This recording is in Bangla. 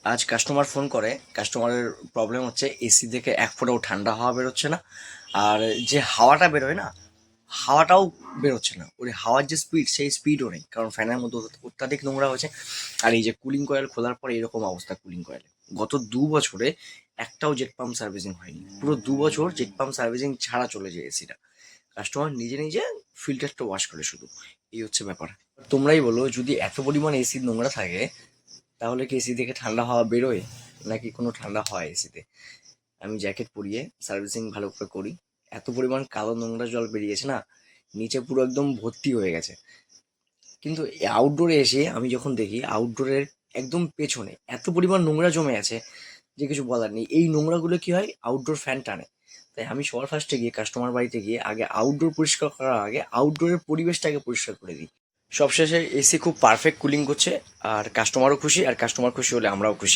আজ কাস্টমার ফোন করে, কাস্টমারের প্রবলেম হচ্ছে এসি থেকে এক ফোঁটাও ঠান্ডা হাওয়া বেরোচ্ছে না। আর যে হাওয়াটা বেরোয় না, হাওয়াটাও বেরোচ্ছে না। ওই হাওয়ার যে স্পিড, সেই স্পিডও নেই, কারণ ফ্যানের মধ্যে অত্যাধিক নোংরা হয়েছে। আর এই যে কুলিং কয়েল খোলার পরে এরকম অবস্থা কুলিং কয়েলে। গত 2 বছরে একটাও জেট পাম্প সার্ভিসিং হয়নি, পুরো 2 বছর জেট পাম্প সার্ভিসিং ছাড়া চলে যায় এসিটা। কাস্টমার নিজে নিজে ফিল্টারটা ওয়াশ করে শুধু, এই হচ্ছে ব্যাপার। তোমরাই বলো, যদি এত পরিমাণ এসি নোংরা থাকে, তাহলে কি এসি থেকে ঠান্ডা হাওয়া বেরোয়, নাকি কোনো ঠান্ডা হয় এসিতে? আমি জ্যাকেট পরিয়ে সার্ভিসিং ভালো করে করি, এত পরিমাণ কালো নোংরা জল বেরিয়েছে না, নিচে পুরো একদম ভর্তি হয়ে গেছে। কিন্তু আউটডোরে এসে আমি যখন দেখি, আউটডোরের একদম পেছনে এত পরিমাণ নোংরা জমে আছে যে কিছু বলার নেই। এই নোংরাগুলো কি হয়, আউটডোর ফ্যান টানে। তাই আমি সবার ফার্স্টে গিয়ে কাস্টমার বাড়িতে গিয়ে আগে আউটডোর পরিষ্কার করার আগে আউটডোরের পরিবেশটাকে পরিষ্কার করে দিই। সবশেষে এসি খুব পারফেক্ট কুলিং করছে, আর কাস্টমারও খুশি, আর কাস্টমার খুশি হলে আমরাও খুশি।